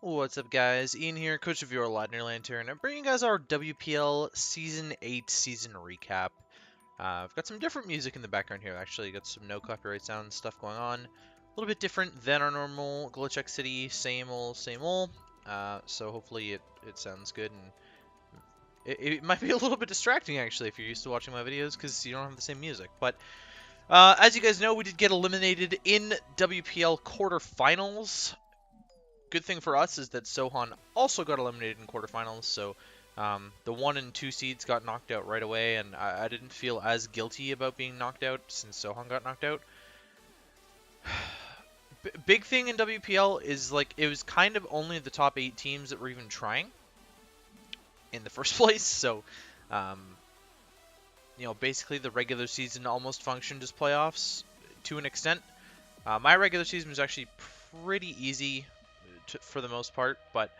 What's up, guys? Ian here, coach of your Ladner Lanturn. I'm bringing you guys our WPL Season 8 season recap. I've got some different music in the background here, actually. Got some no copyright sound stuff going on. A little bit different than our normal Glitch X City, same old, same old. So hopefully it sounds good, and it might be a little bit distracting, actually, if you're used to watching my videos, because you don't have the same music. But as you guys know, we did get eliminated in WPL quarterfinals. Good thing for us is that Sohan also got eliminated in quarterfinals, so the 1 and 2 seeds got knocked out right away, and I didn't feel as guilty about being knocked out since Sohan got knocked out. Big thing in WPL is, like, it was kind of only the top 8 teams that were even trying in the first place, so basically the regular season almost functioned as playoffs to an extent. My regular season was actually pretty easy for the most part, but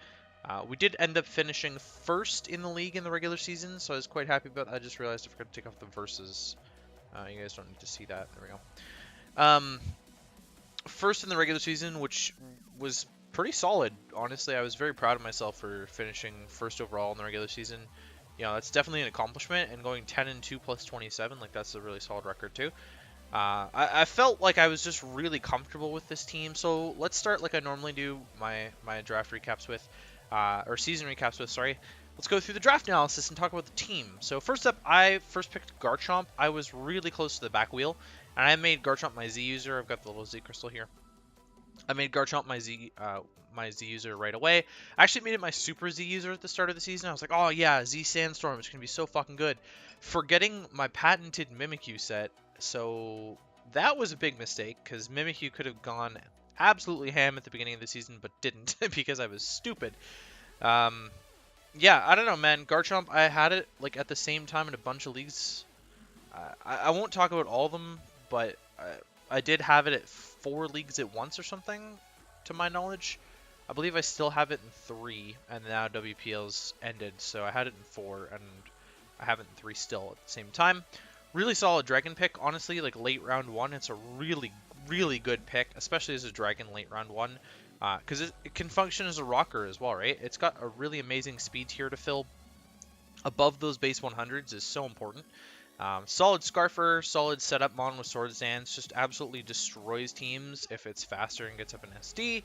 we did end up finishing first in the league in the regular season, so I was quite happy about that. I just realized I forgot to take off the verses. You guys don't need to see that. There we go. First in the regular season, which was pretty solid. Honestly, I was very proud of myself for finishing first overall in the regular season. That's definitely an accomplishment, and going 10-2 plus 27, like, that's a really solid record too. I felt like I was just really comfortable with this team, so let's start like I normally do my draft recaps with, or season recaps with, sorry. Let's go through the draft analysis and talk about the team. So first up, I first picked Garchomp. I was really close to the back wheel, and I made Garchomp my Z user. I've got the little Z crystal here. I made Garchomp my Z user right away. I actually made it my Super Z user at the start of the season. I was like, oh yeah, Z Sandstorm is gonna be so fucking good. Forgetting my patented Mimikyu set, so that was a big mistake because Mimikyu could have gone absolutely ham at the beginning of the season, but didn't because I was stupid. Yeah, I don't know, man. Garchomp, I had it like at the same time in a bunch of leagues. I won't talk about all of them, but I did have it at 4 leagues at once or something, to my knowledge. I believe I still have it in 3, and now WPL's ended, so I had it in 4, and I have it in 3 still at the same time. Really solid dragon pick, honestly, like late round 1, it's a really, really good pick, especially as a dragon late round 1, because it can function as a rocker as well, right? It's got a really amazing speed tier to fill. Above those base 100s is so important. Solid Scarfer, solid setup mon with Swords Dance, just absolutely destroys teams if it's faster and gets up an SD.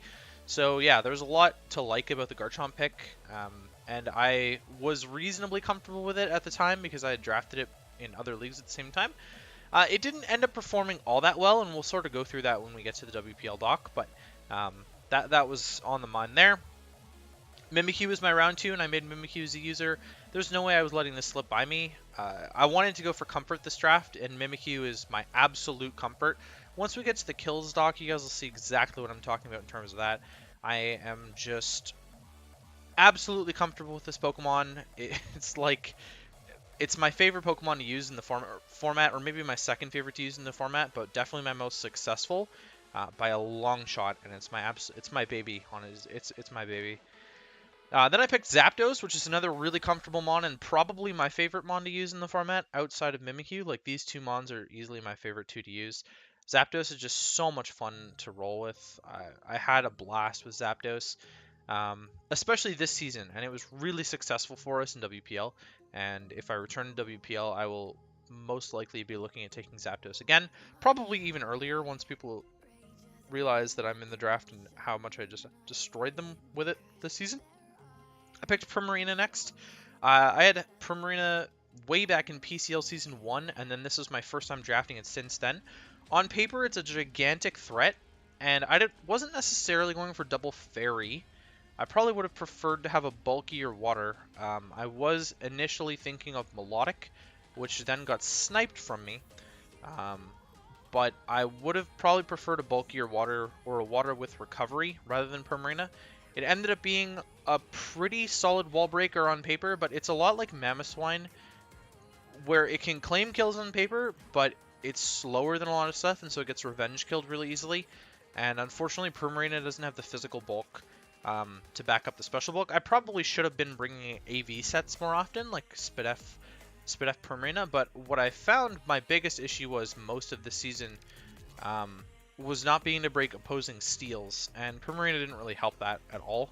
So yeah, there's a lot to like about the Garchomp pick, and I was reasonably comfortable with it at the time because I had drafted it in other leagues at the same time. It didn't end up performing all that well, and we'll sort of go through that when we get to the WPL doc, but that was on the mind there. Mimikyu was my round 2, and I made Mimikyu as a user. There's no way I was letting this slip by me. I wanted to go for comfort this draft, and Mimikyu is my absolute comfort. Once we get to the kills doc, you guys will see exactly what I'm talking about in terms of that. I am just absolutely comfortable with this Pokemon. It's like, it's my favorite Pokemon to use in the format, or maybe my second favorite to use in the format, but definitely my most successful by a long shot, and it's my baby. It's my baby. Then I picked Zapdos, which is another really comfortable mon and probably my favorite mon to use in the format outside of Mimikyu. Like, these 2 mons are easily my favorite 2 to use. Zapdos is just so much fun to roll with. I had a blast with Zapdos, especially this season, and it was really successful for us in WPL. And if I return to WPL, I will most likely be looking at taking Zapdos again, probably even earlier once people realize that I'm in the draft and how much I just destroyed them with it this season. I picked Primarina next. I had Primarina way back in PCL Season 1, and then this is my first time drafting it since then. On paper, it's a gigantic threat, and I wasn't necessarily going for double fairy. I probably would have preferred to have a bulkier water. I was initially thinking of Melodic, which then got sniped from me. But I would have probably preferred a bulkier water, or a water with recovery, rather than Primarina. It ended up being a pretty solid wall breaker on paper, but it's a lot like Mamoswine, where it can claim kills on paper, but it's slower than a lot of stuff, and so it gets revenge killed really easily. And unfortunately, Primarina doesn't have the physical bulk to back up the special bulk. I probably should have been bringing AV sets more often, like Spidef Primarina, but what I found my biggest issue was most of the season was not being able to break opposing steals, and Primarina didn't really help that at all.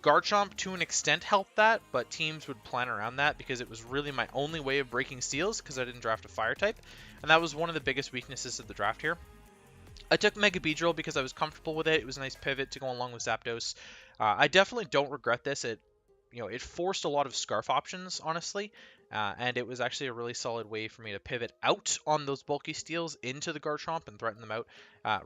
Garchomp to an extent helped that, but teams would plan around that because it was really my only way of breaking steals because I didn't draft a fire type, and that was one of the biggest weaknesses of the draft here. I took Mega Beedrill because I was comfortable with it. It was a nice pivot to go along with Zapdos. I definitely don't regret this. It forced a lot of Scarf options, honestly, and it was actually a really solid way for me to pivot out on those bulky steals into the Garchomp and threaten them out,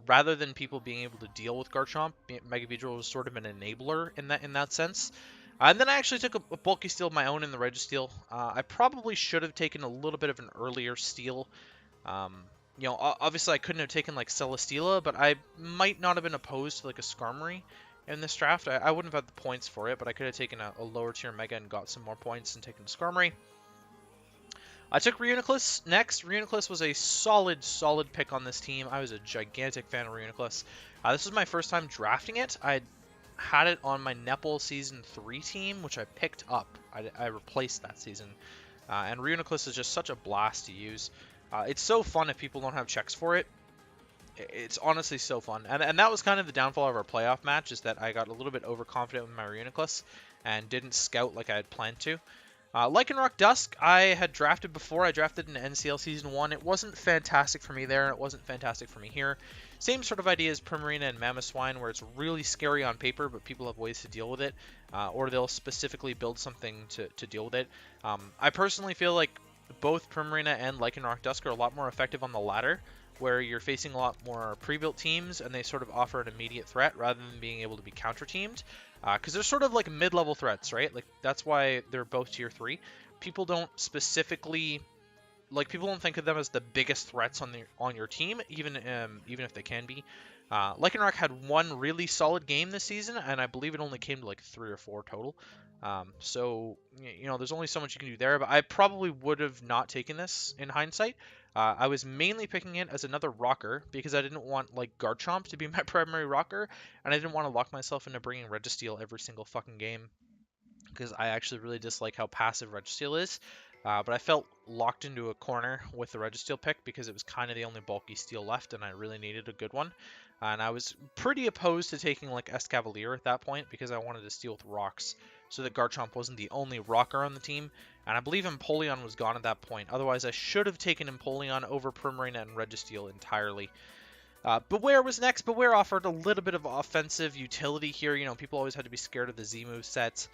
rather than people being able to deal with Garchomp. Mega Beedrill was sort of an enabler in that sense. And then I actually took a bulky steal of my own in the Registeel. I probably should have taken a little bit of an earlier steal. Obviously I couldn't have taken like Celesteela, but I might not have been opposed to like a Skarmory in this draft. I wouldn't have had the points for it, but I could have taken a lower tier Mega and got some more points and taken Skarmory. I took Reuniclus next. Reuniclus was a solid pick on this team. I was a gigantic fan of Reuniclus. This was my first time drafting it. I had it on my Nepal Season 3 team, which I picked up. I replaced that season. And Reuniclus is just such a blast to use. It's so fun if people don't have checks for it. It's honestly so fun. And that was kind of the downfall of our playoff match, is that I got a little bit overconfident with my Reuniclus and didn't scout like I had planned to. Lycanroc-Dusk, I had drafted before. I drafted in NCL Season 1. It wasn't fantastic for me there, and it wasn't fantastic for me here. Same sort of idea as Primarina and Mamoswine, where it's really scary on paper, but people have ways to deal with it, or they'll specifically build something to deal with it. I personally feel like both Primarina and Lycanroc-Dusk are a lot more effective on the ladder, where you're facing a lot more pre-built teams, and they sort of offer an immediate threat rather than being able to be counter-teamed. Because they're sort of like mid-level threats, right? Like, that's why they're both tier 3. People don't specifically, like, people don't think of them as the biggest threats on your team, even if they can be. Lycanroc had one really solid game this season, and I believe it only came to like 3 or 4 total. So there's only so much you can do there, but I probably would have not taken this in hindsight. I was mainly picking it as another rocker because I didn't want like Garchomp to be my primary rocker, and I didn't want to lock myself into bringing Registeel every single fucking game because I actually really dislike how passive Registeel is. But I felt locked into a corner with the Registeel pick because it was kind of the only bulky steel left, and I really needed a good one. And I was pretty opposed to taking like Escavalier at that point because I wanted to steal with rocks so that Garchomp wasn't the only rocker on the team. And I believe Empoleon was gone at that point. Otherwise, I should have taken Empoleon over Primarina and Registeel entirely. Beware was next. Beware offered a little bit of offensive utility here. People always had to be scared of the Z-move set.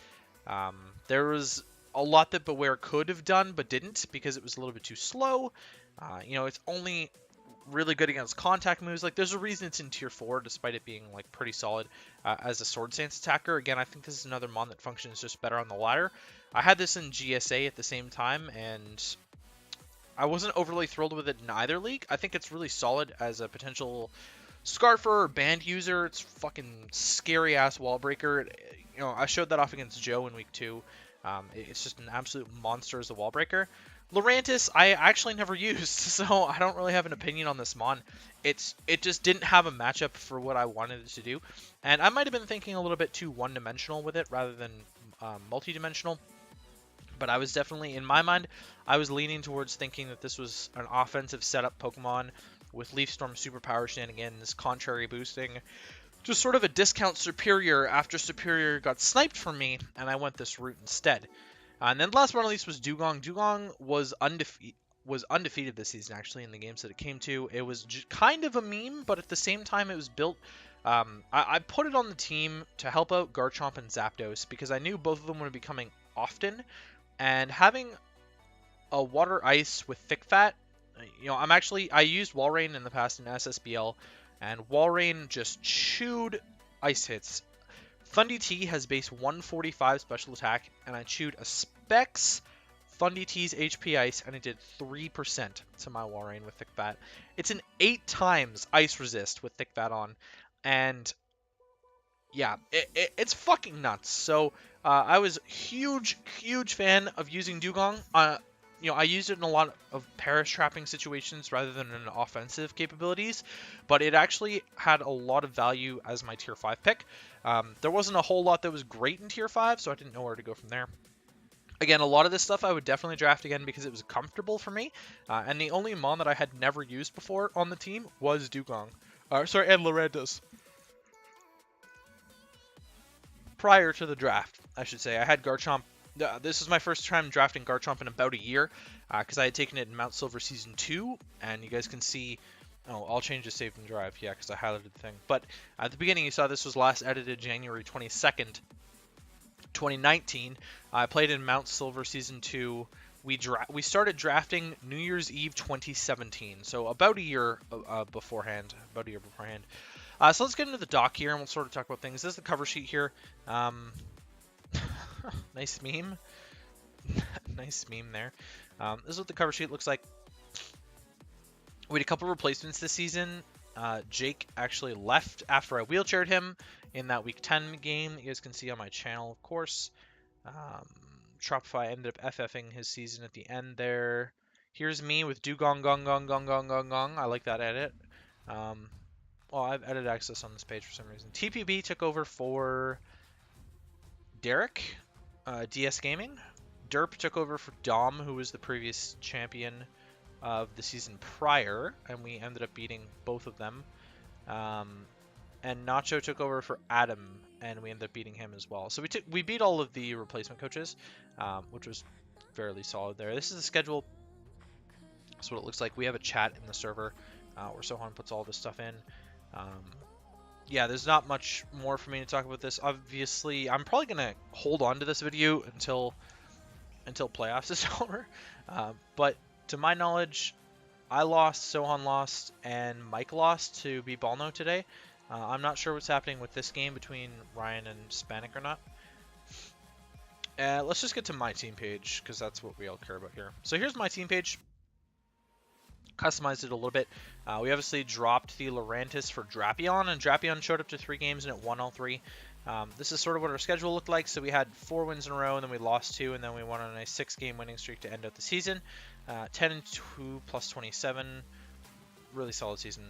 There was a lot that Beware could have done, but didn't because it was a little bit too slow. It's only really good against contact moves. Like, there's a reason it's in tier 4, despite it being like pretty solid as a Sword Stance attacker. Again, I think this is another mon that functions just better on the ladder. I had this in GSA at the same time, and I wasn't overly thrilled with it in either league. I think it's really solid as a potential Scarfer or Band user. It's fucking scary ass wall breaker. I showed that off against Joe in week 2. It's just an absolute monster as a wall breaker. Lurantis, I actually never used, so I don't really have an opinion on this mon. It just didn't have a matchup for what I wanted it to do, and I might have been thinking a little bit too one-dimensional with it rather than multi-dimensional. But I was definitely, in my mind, I was leaning towards thinking that this was an offensive setup Pokemon with Leaf Storm Superpower shenanigans, contrary boosting, just sort of a discount Superior after Superior got sniped from me, and I went this route instead. And then last but not least was Dugong. Dugong was undefeated this season, actually, in the games that it came to. It was kind of a meme, but at the same time, it was built. I put it on the team to help out Garchomp and Zapdos because I knew both of them would be coming often. And having a Water Ice with Thick Fat, I used Walrein in the past in SSBL, and Walrein just chewed ice hits. Thundy T has base 145 special attack, and I chewed a Specs Thundy T's HP Ice, and it did 3% to my Walrein with Thick Fat. It's an 8 times Ice Resist with Thick Fat on, and yeah, it's fucking nuts. So I was huge fan of using Dugong. I used it in a lot of Perish trapping situations rather than in offensive capabilities, but it actually had a lot of value as my tier 5 pick. There wasn't a whole lot that was great in tier 5, so I didn't know where to go from there. Again, a lot of this stuff I would definitely draft again because it was comfortable for me, and the only mon that I had never used before on the team was Dugong. And Lurantis. prior to the draft, I should say. I had Garchomp. This is my first time drafting Garchomp in about a year, because I had taken it in Mount Silver Season 2, and you guys can see... Oh, all changes saved in drive, yeah, because I highlighted the thing. But at the beginning, you saw this was last edited January 22nd, 2019. I played in Mount Silver Season 2. We started drafting New Year's Eve 2017, so about a year beforehand. So let's get into the doc here, and we'll sort of talk about things. This is the cover sheet here. Nice meme. Nice meme there. This is what the cover sheet looks like. We had a couple replacements this season. Jake actually left after I wheelchaired him in that Week 10 game. You guys can see on my channel, of course. Tropify ended up FFing his season at the end there. Here's me with Dugong Gong Gong Gong Gong Gong Gong. I like that edit. Well, I've edit access on this page for some reason. TPB took over for Derek, DS Gaming. Derp took over for Dom, who was the previous champion of the season prior, and we ended up beating both of them. And Nacho took over for Adam, and we ended up beating him as well. So we beat all of the replacement coaches, which was fairly solid there. This is the schedule. That's what it looks like. We have a chat in the server where Sohan puts all this stuff in. Yeah, there's not much more for me to talk about this. Obviously, I'm probably gonna hold on to this video until playoffs is over. But to my knowledge, I lost, Sohan lost, and Mike lost to beat Balno today. I'm not sure what's happening with this game between Ryan and Spanik or not. Let's just get to my team page, because that's what we all care about here. So here's my team page. Customized it a little bit. We obviously dropped the Lurantis for Drapion, and Drapion showed up to 3 games and it won all 3. This is sort of what our schedule looked like. So we had 4 wins in a row, and then we lost 2, and then we went on a 6-game winning streak to end out the season. 10-2 plus 27. Really solid season,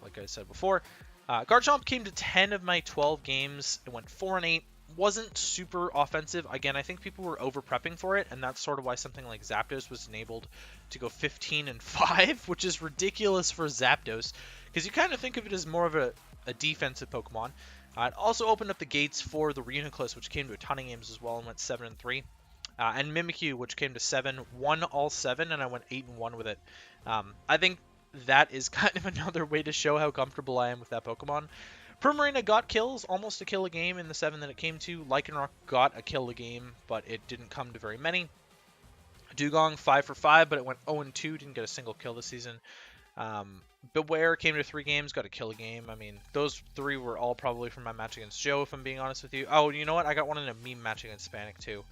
like I said before. Garchomp came to 10 of my 12 games. It went 4-8. Wasn't super offensive. Again, I think people were over-prepping for it, and that's sort of why something like Zapdos was enabled to go 15-5, which is ridiculous for Zapdos, because you kind of think of it as more of a defensive Pokemon. It also opened up the gates for the Reuniclus, which came to a ton of games as well and went 7-3. And Mimikyu, which came to 7, won all 7, and I went 8-1 with it. I think that is kind of another way to show how comfortable I am with that Pokemon. Primarina got kills, almost a kill a game in the 7 that it came to. Lycanroc got a kill a game, but it didn't come to very many. Dugong 5 for 5, but it went 0-2, didn't get a single kill this season. Beware came to 3 games, got a kill a game. I mean, those 3 were all probably from my match against Joe, if I'm being honest with you. Oh, you know what? I got one in a meme match against Spanik, too.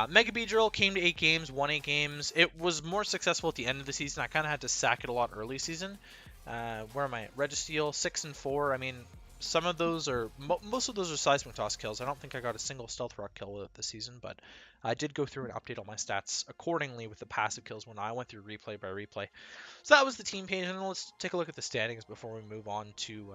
Mega Beedrill came to 8 games, won 8 games. It was more successful at the end of the season. I kind of had to sack it a lot early season. Where am I? Registeel 6-4. I mean, some of those are most of those are seismic toss kills. I don't think I got a single stealth rock kill with it this season, but I did go through and update all my stats accordingly with the passive kills when I went through replay by replay. So that was the team page, and let's take a look at the standings before we move on to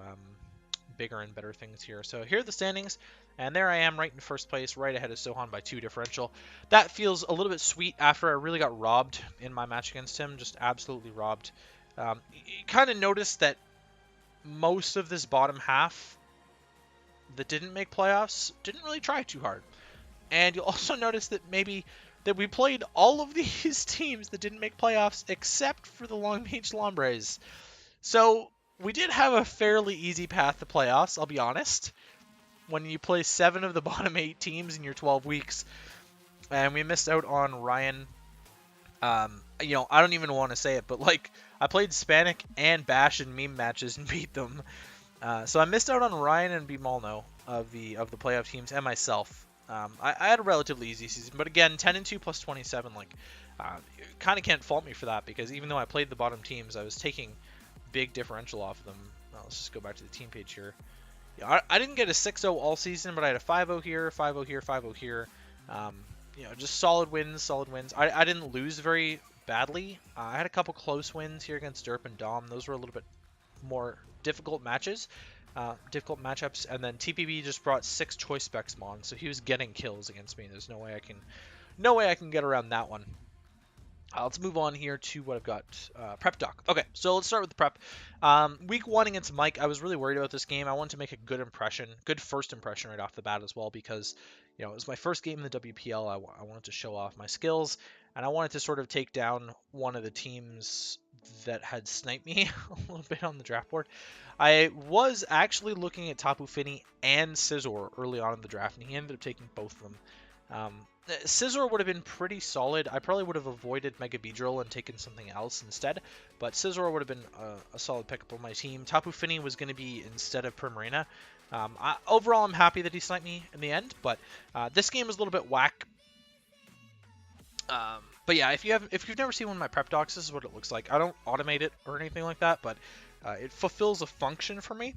bigger and better things here. So here are the standings, and there I am right in first place, right ahead of Sohan by 2 differential. That feels a little bit sweet after I really got robbed in my match against him, just absolutely robbed. You kind of noticed that most of this bottom half that didn't make playoffs didn't really try too hard. And you'll also notice that that we played all of these teams that didn't make playoffs except for the Long Beach Lombres. So we did have a fairly easy path to playoffs, I'll be honest, when you play 7 of the bottom 8 teams in your 12 weeks. And we missed out on Ryan. You know, I don't even want to say it, but like, I played Spanik and Bash in meme matches and beat them. So I missed out on Ryan and Bimalno of the playoff teams and myself. I had a relatively easy season, but again, 10-2 plus 27, like, kind of can't fault me for that, because even though I played the bottom teams, I was taking big differential off of them. Let's just go back to the team page here. Yeah, I didn't get a 6-0 all season, but I had a 5-0 here, 5-0 here, 5-0 here. You know, just solid wins. I didn't lose very badly. I had a couple close wins here against Derp and Dom. Those were a little bit more difficult matches, difficult matchups. And then TPB just brought 6 choice specs mon, so he was getting kills against me. There's no way I can get around that one. Let's move on here to what I've got. Prep doc. Okay, so let's start with the prep. Week 1 against Mike, I was really worried about this game. I wanted to make a good impression, good first impression right off the bat as well, because it was my first game in the WPL. I wanted to show off my skills, and I wanted to sort of take down one of the teams that had sniped me a little bit on the draft board. I was actually looking at Tapu Fini and Scizor early on in the draft, and he ended up taking both of them. Scizor would have been pretty solid. I probably would have avoided Mega Beedrill and taken something else instead, but Scizor would have been a solid pickup on my team. Tapu Fini was going to be instead of Primarina. Overall, I'm happy that he sniped me in the end, but this game was a little bit whack. But yeah, if you've never seen one of my prep docs, this is what it looks like. I don't automate it or anything like that, but it fulfills a function for me,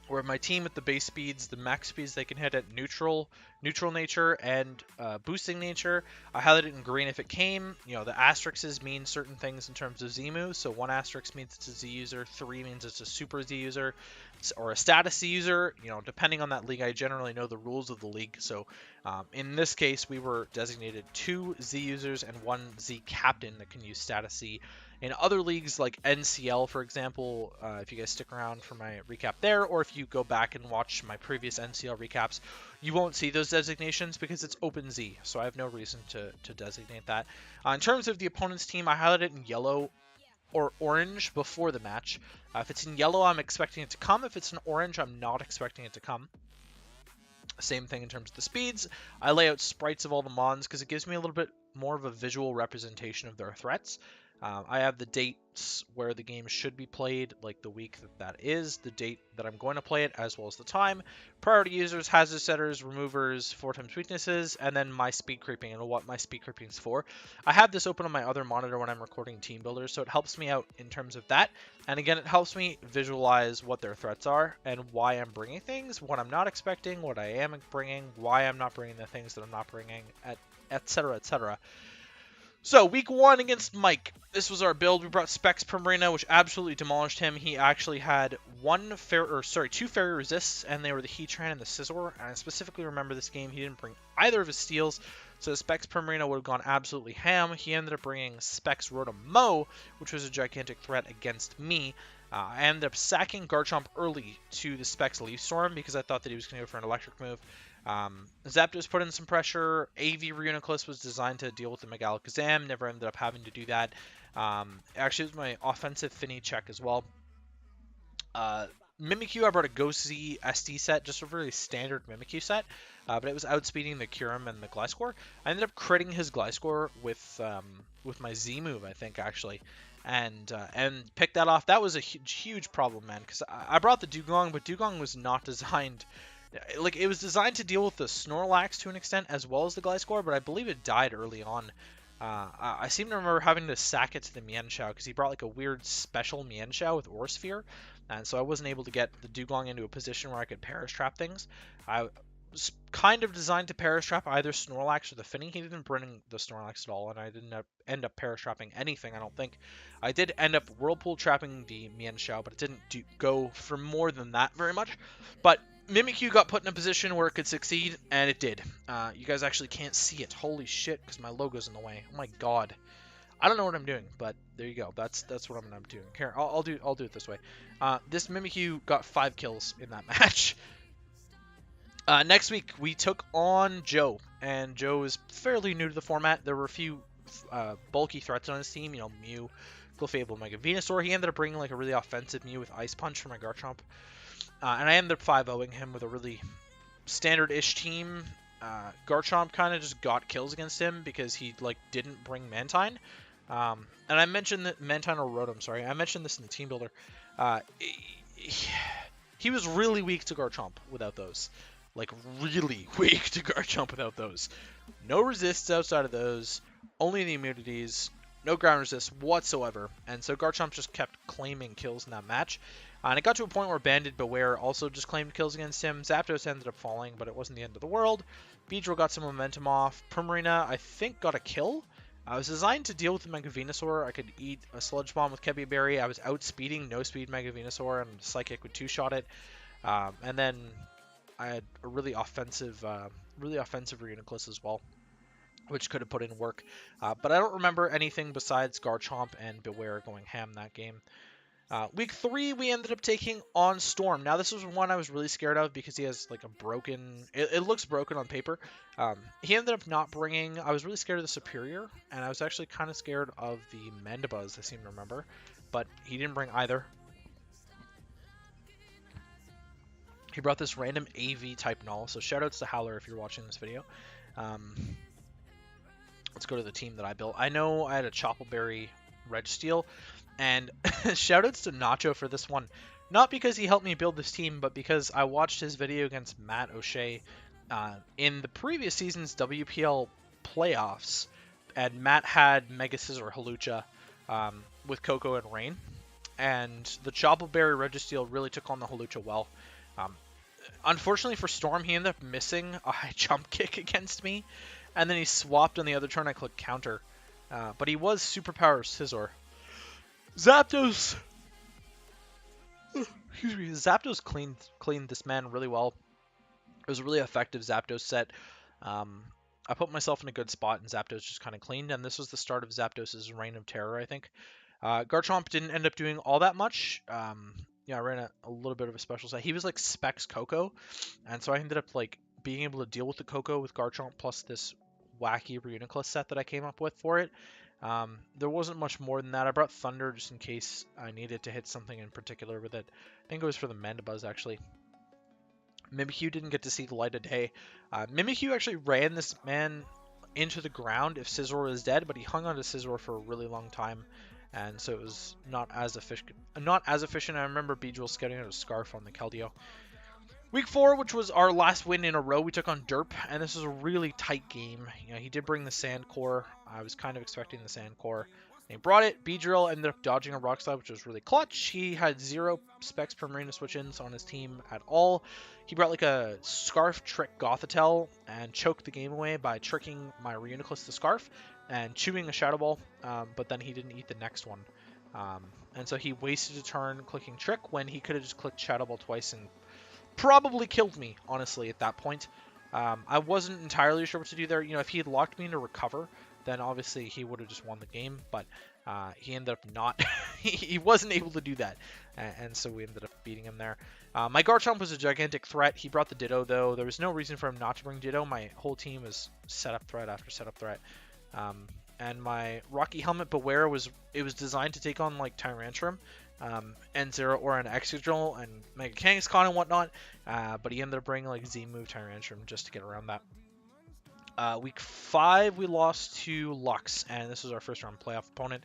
where my team with the base speeds, the max speeds they can hit at neutral nature, and boosting nature, I highlighted it in green if it came. The asterisks mean certain things in terms of Z moves. So 1 asterisk means it's a Z user, 3 means it's a super Z user, or a status Z user. Depending on that league, I generally know the rules of the league. So in this case, we were designated 2 Z users and 1 Z captain that can use status Z. In other leagues like NCL, for example, if you guys stick around for my recap there, or if you go back and watch my previous NCL recaps, you won't see those designations because it's open Z, so I have no reason to designate that. In terms of the opponent's team, I highlighted it in yellow or orange before the match. If it's in yellow, I'm expecting it to come. If it's in orange, I'm not expecting it to come. Same thing in terms of the speeds. I lay out sprites of all the mons because it gives me a little bit more of a visual representation of their threats. I have the dates where the game should be played, like the week that is, the date that I'm going to play it, as well as the time. Priority users, hazard setters, removers, 4x weaknesses, and then my speed creeping and what my speed creeping is for. I have this open on my other monitor when I'm recording Team Builders, so it helps me out in terms of that. And again, it helps me visualize what their threats are and why I'm bringing things, what I'm not expecting, what I am bringing, why I'm not bringing the things that I'm not bringing, etc., etc. So, week 1 against Mike. This was our build. We brought Specs Primarina, which absolutely demolished him. He actually had 2 fairy resists, and they were the Heatran and the Scizor. And I specifically remember this game. He didn't bring either of his steals, so Specs Primarina would have gone absolutely ham. He ended up bringing Specs Rotom-Mow, which was a gigantic threat against me. I ended up sacking Garchomp early to the Specs Leaf Storm because I thought that he was going to go for an electric move. Zapdos put in some pressure. AV Reuniclus was designed to deal with the Mega Alakazam. Never ended up having to do that. Actually, it was my offensive Finny check as well. Mimikyu, I brought a Ghost Z SD set, just a really standard Mimikyu set, but it was outspeeding the Kyurem and the Gliscor. I ended up critting his Gliscor with my Z move, I think, actually, and picked that off. That was a huge problem, man, because I brought the Dugong, but Dugong was not designed. Like, it was designed to deal with the Snorlax to an extent, as well as the Gliscor, but I believe it died early on. I seem to remember having to sack it to the Mienshao, because he brought, like, a weird special Mienshao with Aura Sphere, and so I wasn't able to get the Dugong into a position where I could Perish Trap things. I was kind of designed to Perish Trap either Snorlax or the Finny. He didn't bring the Snorlax at all, and I didn't end up Perish Trapping anything, I don't think. I did end up Whirlpool Trapping the Mienshao, but it didn't go for more than that very much. But Mimikyu got put in a position where it could succeed, and it did. You guys actually can't see it. Holy shit, because my logo's in the way. Oh my god. I don't know what I'm doing, but there you go. That's what I'm doing. Here, I'll do it this way. This Mimikyu got 5 kills in that match. Next week, we took on Joe, and Joe is fairly new to the format. There were a few bulky threats on his team, Mew, Clefable, Mega Venusaur. He ended up bringing like a really offensive Mew with Ice Punch for my Garchomp. And I ended up 5-0ing him with a really standard-ish team. Garchomp kind of just got kills against him because he didn't bring Mantine. And I mentioned that Mantine or Rotom, sorry. I mentioned this in the team builder. He was really weak to Garchomp without those. Like, really weak to Garchomp without those. No resists outside of those. Only the immunities. No ground resist whatsoever. And so Garchomp just kept claiming kills in that match. And it got to a point where Banded Beware also just claimed kills against him. Zapdos ended up falling, but it wasn't the end of the world. Beedrill got some momentum off. Primarina, I think, got a kill. I was designed to deal with the Mega Venusaur. I could eat a Sludge Bomb with Kebi Berry. I was outspeeding no-speed Mega Venusaur, and Psychic would two-shot it. And then I had a really offensive Reuniclus as well. which could have put in work. But I don't remember anything besides Garchomp and Beware going ham that game. Week 3, we ended up taking on Storm. Now, this was one I was really scared of because he has like a broken... It looks broken on paper. He ended up not bringing... I was really scared of the Superior, and I was actually kind of scared of the Mandibuzz, I seem to remember. But he didn't bring either. He brought this random AV type null, so shoutouts to Howler if you're watching this video. Let's go to the team that I built. I know I had a Choppleberry Registeel, and shoutouts to Nacho for this one. Not because he helped me build this team, but because I watched his video against Matt O'Shea in the previous season's WPL playoffs, and Matt had Mega Scizor Hawlucha with Coco and Rain, and the Choppleberry Registeel really took on the Hawlucha well. Unfortunately for Storm, he ended up missing a high jump kick against me, and then he swapped on the other turn. I clicked counter, but he was superpower Scizor. Zapdos, excuse me, Zapdos cleaned this man really well. It was a really effective Zapdos set. I put myself in a good spot, and Zapdos just kind of cleaned, and this was the start of Zapdos' reign of terror, I think. Garchomp didn't end up doing all that much. Yeah, I ran a little bit of a special set. He was like Specs Coco, and so I ended up like being able to deal with the Coco with Garchomp plus this wacky Reuniclus set that I came up with for it. There wasn't much more than that. I brought Thunder just in case I needed to hit something in particular with it. I think it was for the Mandibuzz, actually. Mimikyu didn't get to see the light of day. Mimikyu actually ran this man into the ground if Scizor was dead, but he hung on to Scizor for a really long time, and so it was not as efficient. I remember Beedrill scouting out a Scarf on the Keldeo. Week 4, which was our last win in a row, we took on Derp, and this was a really tight game. You know, he did bring the Sand Core. I was kind of expecting the Sand Core. He brought it. Beedrill ended up dodging a Rock Slide, which was really clutch. He had 0 specs per Marina switch-ins on his team at all. He brought like a Scarf trick Gothitelle and choked the game away by tricking my Reuniclus to Scarf and chewing a Shadow Ball, but then he didn't eat the next one. And so he wasted a turn clicking Trick when he could have just clicked Shadow Ball twice and probably killed me, honestly, at that point. I wasn't entirely sure what to do there. You know, if he had locked me into Recover, then obviously he would have just won the game, but he ended up not. He wasn't able to do that, and so we ended up beating him there. My Garchomp was a gigantic threat. He brought the Ditto, though. There was no reason for him not to bring Ditto. My whole team was setup threat after setup threat. And my Rocky Helmet Beware was designed to take on like Tyrantrum, N0 or an Excadrill and Mega Kangaskhan and whatnot, but he ended up bringing like Z-move Tyrantrum just to get around that. Week 5 we lost to Lux, and this was our first round playoff opponent.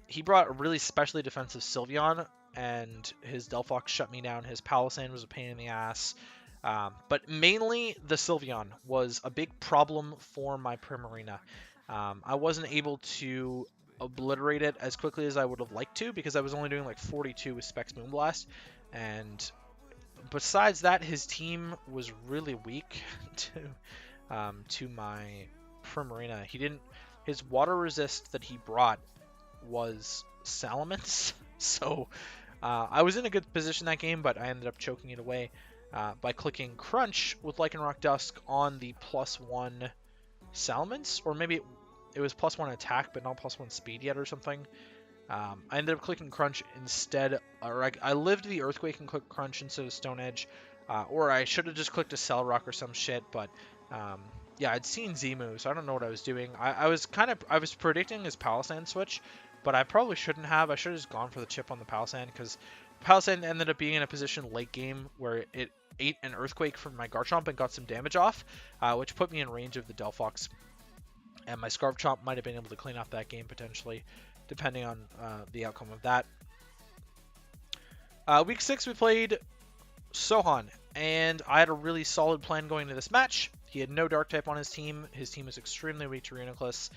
He brought a really specially defensive Sylveon, and his Delphox shut me down. His Palossand was a pain in the ass. But mainly the Sylveon was a big problem for my Primarina. I wasn't able to obliterate it as quickly as I would have liked to because I was only doing like 42 with Specs Moonblast, and besides that, his team was really weak to my Primarina. His water resist that he brought was Salamence, so I was in a good position that game, but I ended up choking it away by clicking Crunch with Lycanroc-Dusk on the +1 Salamence, or maybe it was +1 attack but not +1 speed yet or something. I ended up clicking Crunch instead, or I lived the Earthquake and clicked Crunch instead of Stone Edge, or I should have just clicked a Cell Rock or some shit, but yeah, I'd seen Z-move, so I don't know what I was doing. I was predicting his Palossand switch, but I probably shouldn't have. I should have just gone for the chip on the Palossand, because Palossand ended up being in a position late game where it ate an Earthquake from my Garchomp and got some damage off, which put me in range of the Delphox. And my Scarfchomp might have been able to clean up that game potentially, depending on the outcome of that. Week 6 we played Sohan, and I had a really solid plan going into this match. He had no Dark type on his team. His team is extremely weak to Reuniclus.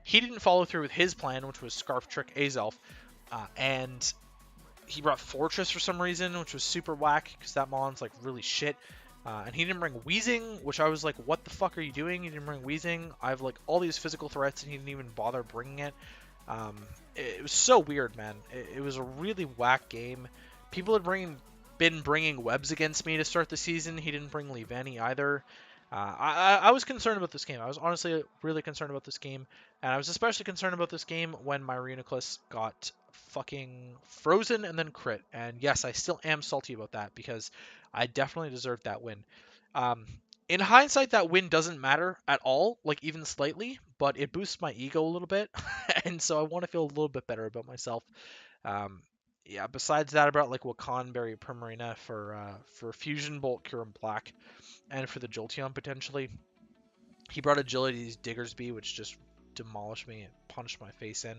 He didn't follow through with his plan, which was Scarf Trick Azelf, and he brought Fortress for some reason, which was super whack because that mon's like really shit. And he didn't bring Weezing, which I was like, what the fuck are you doing? You didn't bring Weezing. I have like all these physical threats and he didn't even bother bringing it. It was so weird, man. It was a really whack game. People had been bringing webs against me to start the season. He didn't bring Leavanny either. I was concerned about this game. I was honestly really concerned about this game, and I was especially concerned about this game when my Reuniclus got fucking frozen and then crit. And yes, I still am salty about that because I definitely deserved that win. Um, in hindsight, that win doesn't matter at all, like even slightly, but it boosts my ego a little bit, and so I want to feel a little bit better about myself. Um, yeah. Besides that, about like Wakanberry Primarina for Fusion Bolt Cure and Black and for the Jolteon potentially. He brought Agility's Diggersby, which just demolished me and punched my face in.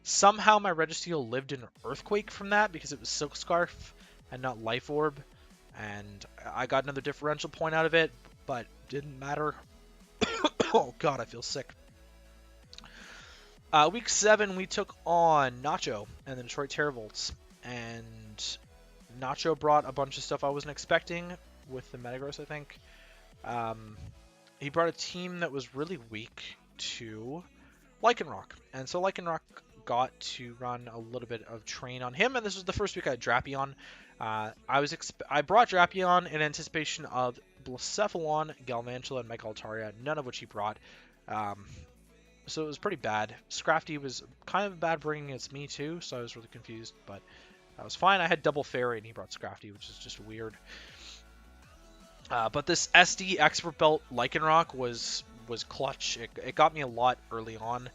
Somehow my Registeel lived in Earthquake from that because it was Silk Scarf and not Life Orb. And I got another differential point out of it, but didn't matter. Oh god, I feel sick. Week 7, we took on Nacho and the Detroit Terravolts. And Nacho brought a bunch of stuff I wasn't expecting with the Metagross, I think. He brought a team that was really weak to Lycanroc. And so Lycanroc got to run a little bit of train on him, and this was the first week I had Drapion. I brought Drapion in anticipation of Blacephalon, Galvantula, and Mega Altaria, none of which he brought. So it was pretty bad. Scrafty was kind of bad bringing against me too, so I was really confused, but that was fine. I had Double Fairy and he brought Scrafty, which is just weird. But this SD Expert Belt Lycanroc was clutch. It got me a lot early on.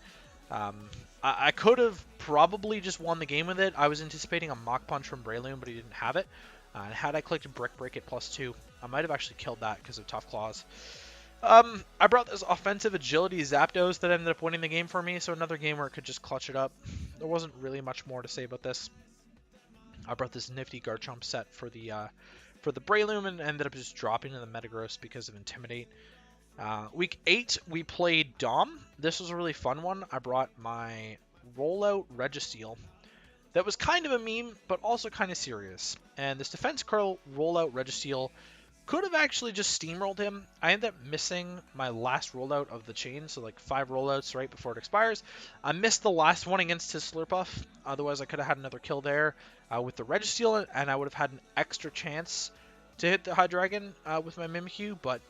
I could have probably just won the game with it. I was anticipating a Mach Punch from Breloom, but he didn't have it. And had I clicked Brick Break at +2, I might have actually killed that because of Tough Claws. I brought this offensive agility Zapdos that ended up winning the game for me, so another game where it could just clutch it up. There wasn't really much more to say about this. I brought this nifty Garchomp set for the Breloom and ended up just dropping in the Metagross because of Intimidate. Week 8, we played Dom. This was a really fun one. I brought my Rollout Registeel. That was kind of a meme, but also kind of serious. And this Defense Curl Rollout Registeel could have actually just steamrolled him. I ended up missing my last rollout of the chain, so like 5 rollouts right before it expires. I missed the last one against his Slurpuff. Otherwise, I could have had another kill there with the Registeel, and I would have had an extra chance to hit the Hydreigon with my Mimikyu, but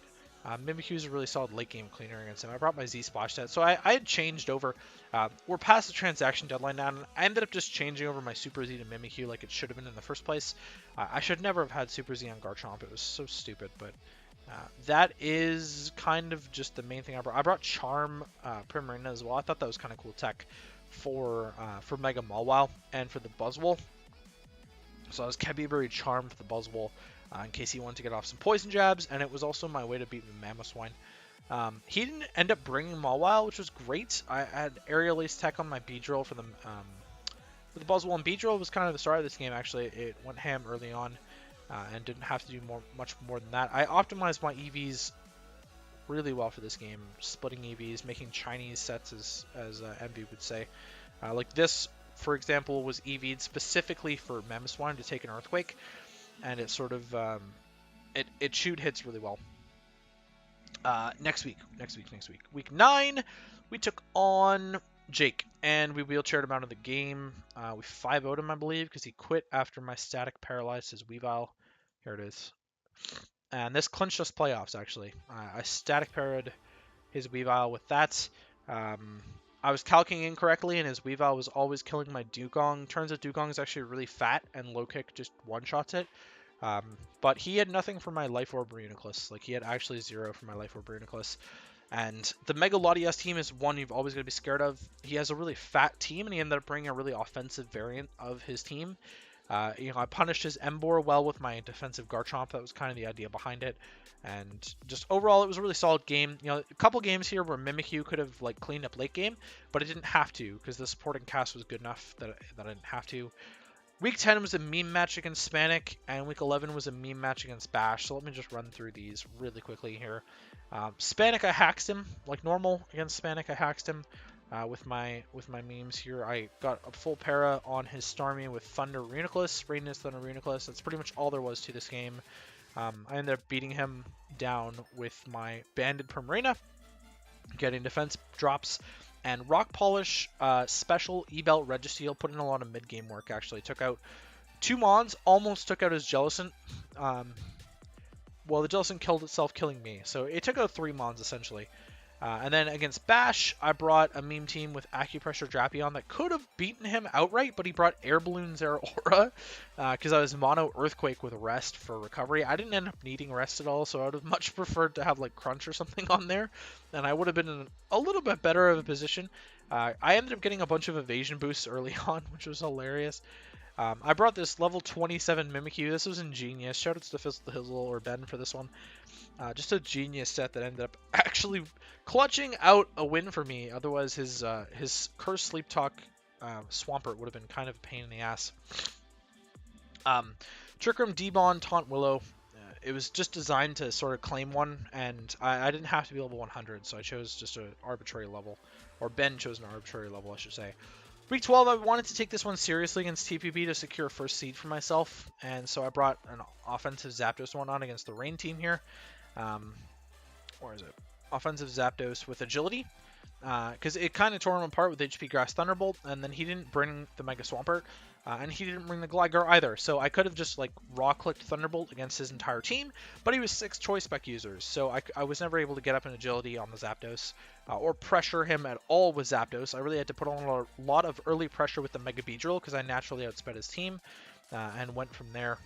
Mimikyu is a really solid late game cleaner against him. I brought my Z Splash set, so I had changed over. We're past the transaction deadline now, and I ended up just changing over my Super Z to Mimikyu like it should have been in the first place. I should never have had Super Z on Garchomp. It was so stupid, but that is kind of just the main thing I brought. I brought Charm Primarina as well. I thought that was kind of cool tech for Mega Mawile and for the Buzzwole. So I was Kebiberry Charm for the Buzzwole. In case he wanted to get off some poison jabs, and it was also my way to beat the Mamoswine. He didn't end up bringing Mawile, which was great. I had Aerial Ace Tech on my Beedrill for the Buzzwole, and Beedrill was kind of the start of this game, actually. It went ham early on, and didn't have to do much more than that. I optimized my EVs really well for this game, splitting EVs, making Chinese sets, as MB would say. Like this, for example, was EV'd specifically for Mamoswine to take an Earthquake. And it sort of it shoot hits really well. Next week. Week 9, we took on Jake, and we wheelchaired him out of the game. We 5-0'd him, I believe, because he quit after my static paralyzed his Weavile. Here it is. And this clinched us playoffs, actually. I static parried his Weavile with that. I was calcing incorrectly, and his Weavile was always killing my Dugong. Turns out Dugong is actually really fat, and low kick just one-shots it. But he had nothing for my Life Orb Reuniclus. Like, he had actually 0 for my Life Orb Reuniclus. And the Mega Latias team is one you've always got to be scared of. He has a really fat team, and he ended up bringing a really offensive variant of his team. I punished his Emboar well with my defensive Garchomp. That was kind of the idea behind it. And just overall, it was a really solid game. A couple games here where Mimikyu could have like cleaned up late game, but it didn't have to because the supporting cast was good enough that I didn't have to. Week 10 was a meme match against Spanik, and Week 11 was a meme match against Bash. So let me just run through these really quickly here. Spanik, I hacked him like normal against Spanik. I hacked him with my memes here. I got a full para on his Starmie with Thunder Reuniclus, Radiance Thunder Reuniclus. That's pretty much all there was to this game. I ended up beating him down with my Banded Primarina, getting defense drops, and Rock Polish special E-Belt Registeel, put in a lot of mid-game work, actually. Took out 2 Mons, almost took out his Jellicent. well, the Jellicent killed itself, killing me. So it took out 3 mons, essentially. And then against Bash, I brought a meme team with Acupressure Drapion that could have beaten him outright, but he brought Air Balloons Air Aura because I was mono Earthquake with Rest for recovery. I didn't end up needing Rest at all, so I would have much preferred to have like Crunch or something on there, and I would have been in a little bit better of a position. I ended up getting a bunch of evasion boosts early on, which was hilarious. I brought this level 27 Mimikyu. This was ingenious. Shoutouts to Fizzle or Ben for this one. Just a genius set that ended up actually clutching out a win for me. Otherwise, his Curse Sleep Talk Swampert would have been kind of a pain in the ass. Trick Room, D-Bond, Taunt Willow. It was just designed to sort of claim one, and I didn't have to be level 100, so I chose just an arbitrary level. Or Ben chose an arbitrary level, I should say. Week 12, I wanted to take this one seriously against TPB to secure first seed for myself, and so I brought an offensive Zapdos one on against the Rain team here. Where is it? Offensive Zapdos with agility, because it kind of tore him apart with HP Grass Thunderbolt, and then he didn't bring the Mega Swampert, and he didn't bring the Gligar either, so I could have just like raw-clicked Thunderbolt against his entire team, but he was 6 Choice Spec users, so I was never able to get up in agility on the Zapdos, or pressure him at all with Zapdos. I really had to put on a lot of early pressure with the Mega Beedrill, because I naturally outsped his team, and went from there.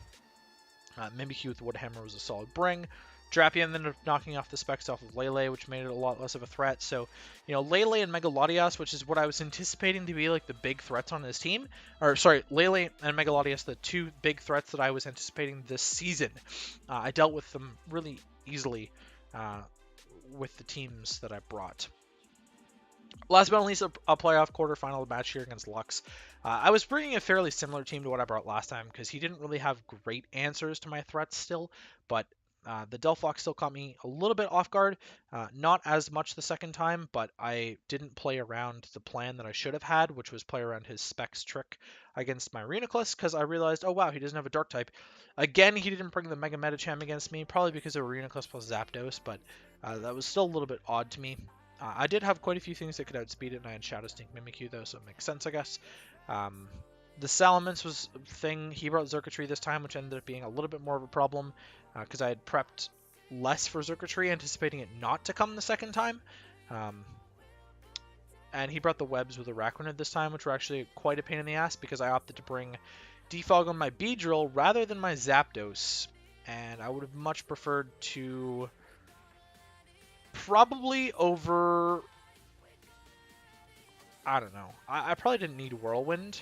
Mimikyu with Woodhammer was a solid bring. Drapion ended up knocking off the specs off of Lele, which made it a lot less of a threat. So, you know, Lele and Mega Latias, which is what I was anticipating to be like the big threats on his team. Or, sorry, Lele and Mega Latias, the 2 big threats that I was anticipating this season. I dealt with them really easily with the teams that I brought. Last but not least, a playoff quarterfinal match here against Lux. I was bringing a fairly similar team to what I brought last time because he didn't really have great answers to my threats still, but the Delphox still caught me a little bit off guard. Not as much the second time, but I didn't play around the plan that I should have had, which was play around his Specs trick against my Reuniclus, because I realized, oh wow, he doesn't have a Dark type. Again, he didn't bring the Mega Medicham against me, probably because of Reuniclus plus Zapdos, but that was still a little bit odd to me. I did have quite a few things that could outspeed it, and I had Shadow Stink Mimikyu though, so it makes sense, I guess. The Salamence was a thing. He brought Xurkitree this time, which ended up being a little bit more of a problem, because I had prepped less for Xurkitree, anticipating it not to come the second time. And he brought the Webs with Araquanid this time, which were actually quite a pain in the ass, because I opted to bring Defog on my Beedrill rather than my Zapdos. And I would have much preferred to probably over... I don't know. I probably didn't need Whirlwind.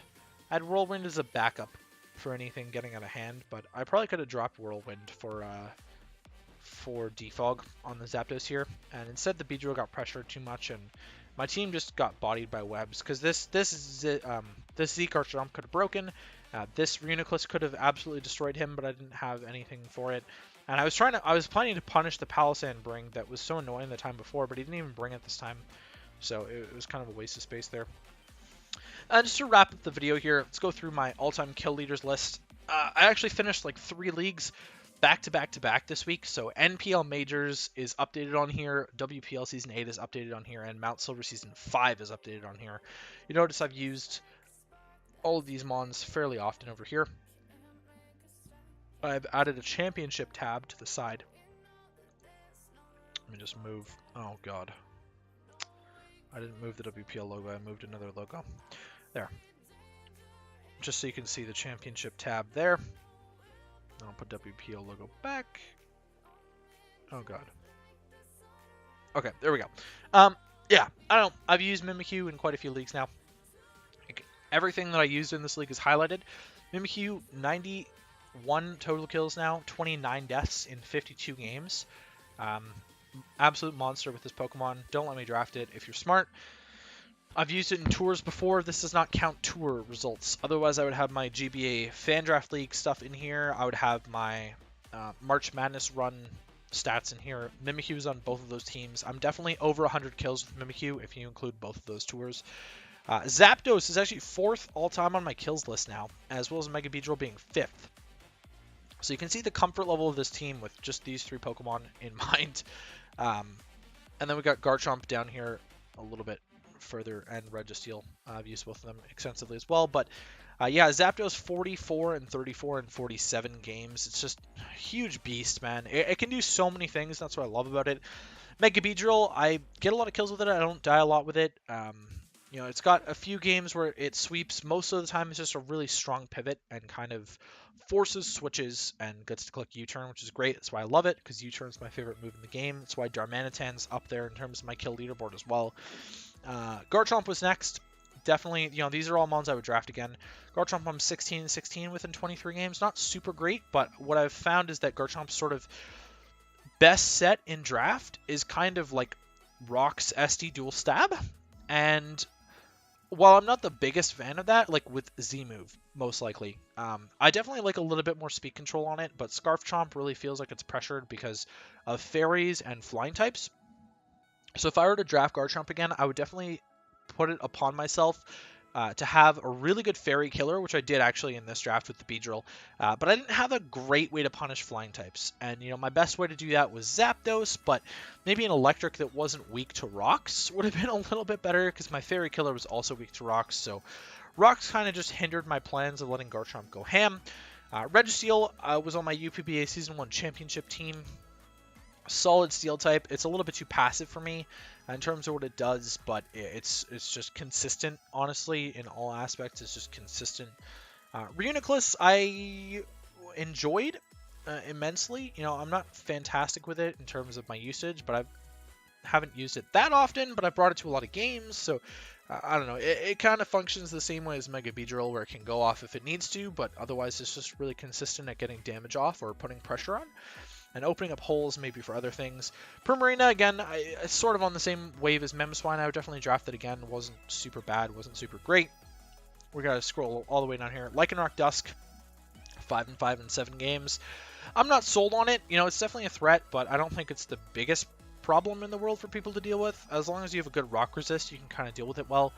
I had Whirlwind as a backup for anything getting out of hand, but I probably could have dropped Whirlwind for Defog on the Zapdos here, and instead the Beedrill got pressured too much, and my team just got bodied by Webs, because this Z-Cart jump could have broken, this Reuniclus could have absolutely destroyed him, but I didn't have anything for it, and I was planning to punish the Palisand bring that was so annoying the time before, but he didn't even bring it this time, so it was kind of a waste of space there. Just to wrap up the video here, let's go through my all-time kill leaders list. I actually finished like 3 leagues back to back this week, so NPL Majors is updated on here, WPL Season 8 is updated on here, and Mount Silver Season 5 is updated on here. You notice I've used all of these mons fairly often over here. I've added a championship tab to the side. Let me just move. Oh god. I didn't move the WPL logo, I moved another logo. There. Just so you can see the championship tab there. I'll put WPL logo back. Oh god. Okay, there we go. Yeah, I don't know. I've used Mimikyu in quite a few leagues now. Everything that I used in this league is highlighted. Mimikyu, 91 total kills now, 29 deaths in 52 games. Absolute monster with this Pokemon. Don't let me draft it if you're smart. I've used it in tours before. This does not count tour results. Otherwise, I would have my GBA Fan Draft League stuff in here. I would have my March Madness run stats in here. Mimikyu is on both of those teams. I'm definitely over 100 kills with Mimikyu if you include both of those tours. Zapdos is actually 4th all-time on my kills list now, as well as Mega Beedrill being 5th. So you can see the comfort level of this team with just these 3 Pokemon in mind. And then we got Garchomp down here a little bit further, and Registeel. I've used both of them extensively as well, but Yeah, Zapdos 44 and 34 and 47 games. It's just a huge beast, man. It can do so many things. That's what I love about it. Mega Beedrill, I get a lot of kills with it. I don't die a lot with it. It's got a few games where it sweeps. Most of the time, it's just a really strong pivot and kind of forces switches and gets to click U-turn, which is great. That's why I love it, because U-turn is my favorite move in the game. That's why Darmanitan's up there in terms of my kill leaderboard as well. Garchomp was next. Definitely, these are all mons I would draft again. Garchomp, I'm 16-16 within 23 games. Not super great, but what I've found is that Garchomp's sort of best set in draft is kind of like Rock's SD dual stab. And while I'm not the biggest fan of that, like with Z move, most likely, I definitely like a little bit more speed control on it, but Scarf Chomp really feels like it's pressured because of fairies and flying types. So if I were to draft Garchomp again, I would definitely put it upon myself to have a really good fairy killer, which I did actually in this draft with the Beedrill, but I didn't have a great way to punish flying types. And my best way to do that was Zapdos, but maybe an electric that wasn't weak to rocks would have been a little bit better, because my fairy killer was also weak to rocks. So rocks kind of just hindered my plans of letting Garchomp go ham. Registeel was on my UPBA Season 1 Championship team. Solid steel type. It's a little bit too passive for me in terms of what it does, but it's just consistent, honestly, in all aspects. It's just consistent. Reuniclus I enjoyed immensely. I'm not fantastic with it in terms of my usage, but I haven't used it that often, but I brought it to a lot of games, so I don't know. It kind of functions the same way as Mega Beedrill, where it can go off if it needs to, but otherwise it's just really consistent at getting damage off or putting pressure on and opening up holes maybe for other things. Primarina, again, it's sort of on the same wave as Memswine. I would definitely draft it again. Wasn't super bad, wasn't super great. We're going to scroll all the way down here. Lycanroc-Dusk, 5-5 in 7 games. I'm not sold on it. It's definitely a threat, but I don't think it's the biggest problem in the world for people to deal with. As long as you have a good rock resist, you can kind of deal with it well.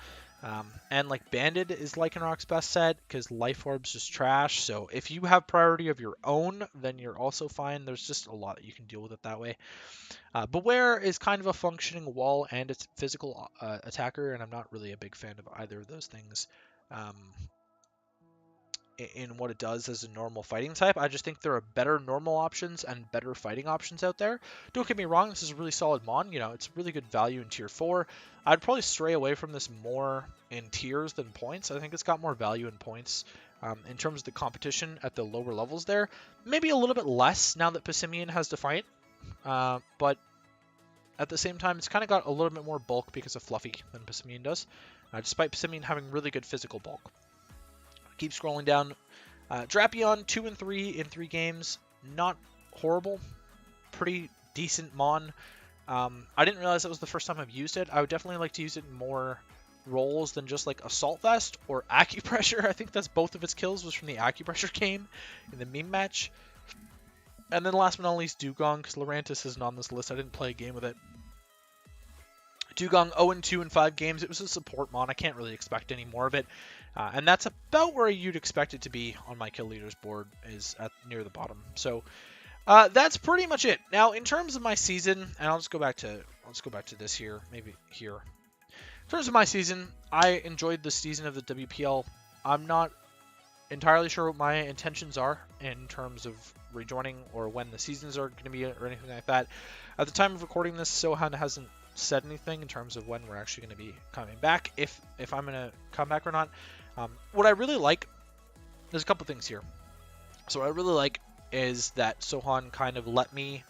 And like Banded is Lycanroc's best set, because Life Orb's just trash. So if you have priority of your own, then you're also fine. There's just a lot that you can deal with it that way. Beware is kind of a functioning wall and it's physical attacker, and I'm not really a big fan of either of those things. In what it does as a normal fighting type. I just think there are better normal options and better fighting options out there. Don't get me wrong, this is a really solid mon. It's really good value in tier 4. I'd probably stray away from this more in tiers than points. I think it's got more value in points. In terms of the competition at the lower levels there, maybe a little bit less now that Passimian has Defiant. But at the same time, it's kind of got a little bit more bulk because of Fluffy than Passimian does, despite Passimian having really good physical bulk. Keep scrolling down. Drapion, 2 and 3 in 3 games. Not horrible. Pretty decent mon. I didn't realize that was the first time I've used it. I would definitely like to use it in more roles than just like Assault Vest or Acupressure. I think that's both of its kills was from the Acupressure game in the meme match. And then last but not least, Dugong, because Lurantis isn't on this list. I didn't play a game with it. Dugong 0-2 in 5 games. It was a support mon. I can't really expect any more of it. And that's about where you'd expect it to be on my kill leaders board, is at near the bottom. So that's pretty much it. Now, in terms of my season, and I'll just go back to this here, maybe here. In terms of my season, I enjoyed the season of the WPL. I'm not entirely sure what my intentions are in terms of rejoining or when the seasons are going to be or anything like that. At the time of recording this, Sohan hasn't said anything in terms of when we're actually going to be coming back, if I'm going to come back or not. What I really like, there's a couple things here. So what I really like is that Sohan kind of let me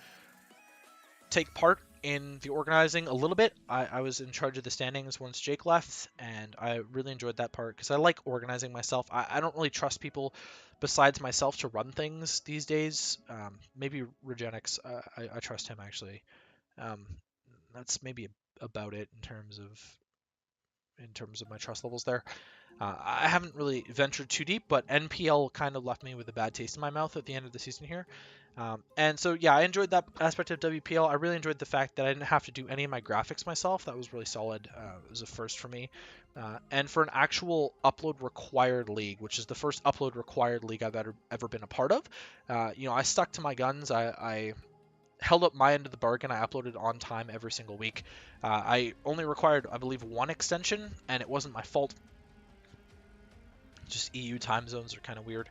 take part in the organizing a little bit. I was in charge of the standings once Jake left, and I really enjoyed that part because I like organizing myself. I don't really trust people besides myself to run things these days. Maybe Regenix, I trust him actually. That's maybe about it in terms of my trust levels there. I haven't really ventured too deep, but NPL kind of left me with a bad taste in my mouth at the end of the season here. And so, yeah, I enjoyed that aspect of WPL. I really enjoyed the fact that I didn't have to do any of my graphics myself. That was really solid. It was a first for me. And for an actual upload required league, which is the first upload required league I've ever been a part of, I stuck to my guns. I held up my end of the bargain. I uploaded on time every single week. I only required, I believe, one extension, and it wasn't my fault. Just EU time zones are kind of weird.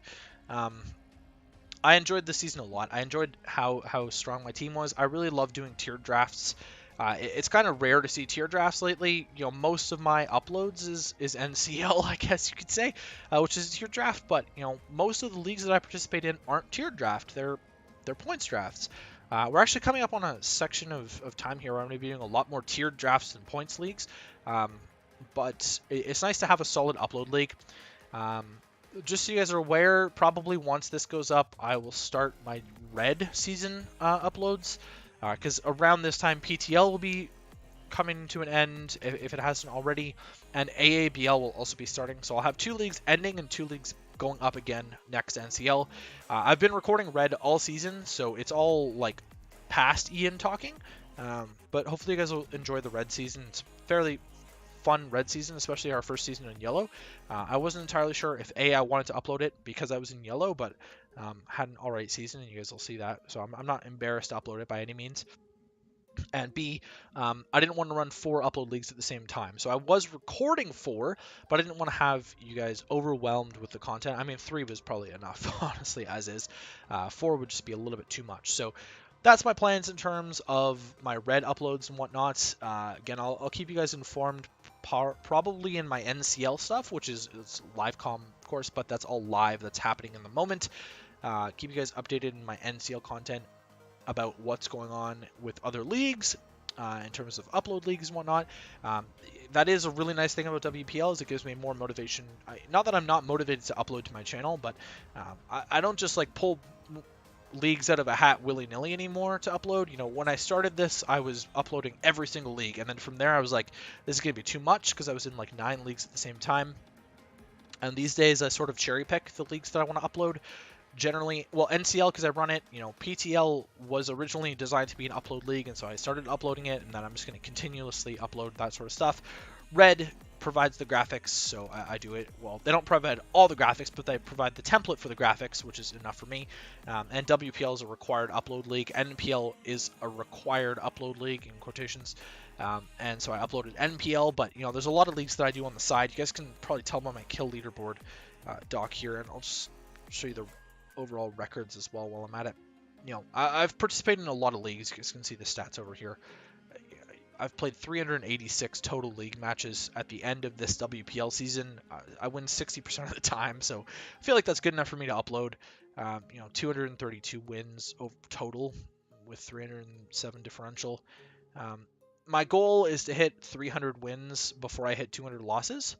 I enjoyed the season a lot. I enjoyed how strong my team was. I really love doing tiered drafts. It's kind of rare to see tier drafts lately. Most of my uploads is NCL, I guess you could say, which is a tier draft. But most of the leagues that I participate in aren't tiered draft. They're points drafts. We're actually coming up on a section of time here where I'm going to be doing a lot more tiered drafts than points leagues. But it's nice to have a solid upload league. Just so you guys are aware, probably once this goes up, I will start my red season uploads, because around this time PTL will be coming to an end if it hasn't already, and AABL will also be starting. So I'll have 2 leagues ending and 2 leagues going up again next NCL. I've been recording red all season, so it's all like past Ian talking, but hopefully you guys will enjoy the red season. It's fairly fun red season, especially our first season in yellow. I wasn't entirely sure if I wanted to upload it because I was in yellow, but had an alright season, and you guys will see that. So I'm not embarrassed to upload it by any means. And B, I didn't want to run 4 upload leagues at the same time. So I was recording 4, but I didn't want to have you guys overwhelmed with the content. I mean, 3 was probably enough, honestly, as is. 4 would just be a little bit too much. So that's my plans in terms of my red uploads and whatnot. Again, I'll keep you guys informed probably in my NCL stuff, which is live comm, of course, but that's all live. That's happening in the moment. Keep you guys updated in my NCL content about what's going on with other leagues in terms of upload leagues and whatnot. That is a really nice thing about WPL, is it gives me more motivation. Not that I'm not motivated to upload to my channel, but I don't just like pull leagues out of a hat willy-nilly anymore to upload. When I started this, I was uploading every single league, and then from there I was like, this is gonna be too much, because I was in like 9 leagues at the same time. And these days I sort of cherry pick the leagues that I want to upload. Generally, well, NCL, because I run it, PTL was originally designed to be an upload league, and so I started uploading it, and then I'm just going to continuously upload that sort of stuff. Red provides the graphics, so I do it. Well, they don't provide all the graphics, but they provide the template for the graphics, which is enough for me. And WPL is a required upload league. NPL is a required upload league, in quotations. And so I uploaded NPL, but there's a lot of leagues that I do on the side. You guys can probably tell by my kill leaderboard doc here, and I'll just show you the overall records as well while I'm at it. I've participated in a lot of leagues. You guys can see the stats over here. I've played 386 total league matches at the end of this WPL season. I win 60% of the time, so I feel like that's good enough for me to upload. 232 wins total with 307 differential. My goal is to hit 300 wins before I hit 200 losses,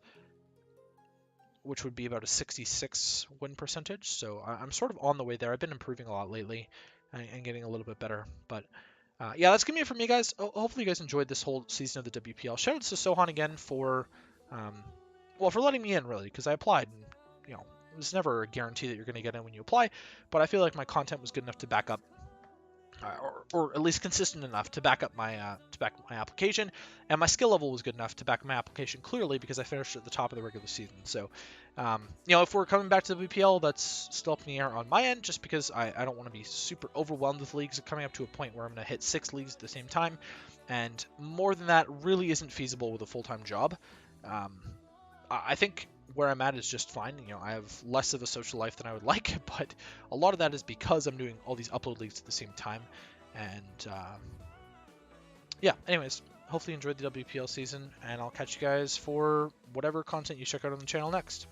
which would be about a 66 win percentage. So I'm sort of on the way there. I've been improving a lot lately and getting a little bit better. But yeah, that's going to be it for me, guys. Hopefully you guys enjoyed this whole season of the WPL. Shout out to Sohan again for, for letting me in, really, because I applied. And, it was never a guarantee that you're going to get in when you apply. But I feel like my content was good enough to back up, or at least consistent enough to back up my application, and my skill level was good enough to back my application clearly, because I finished at the top of the regular season. So, if we're coming back to the WPL, that's still up in the air on my end, just because I don't want to be super overwhelmed with leagues. Coming up to a point where I'm going to hit 6 leagues at the same time, and more than that really isn't feasible with a full-time job. I think where I'm at is just fine. I have less of a social life than I would like, but a lot of that is because I'm doing all these upload leagues at the same time. And yeah, anyways, hopefully you enjoyed the WPL season, and I'll catch you guys for whatever content you check out on the channel next.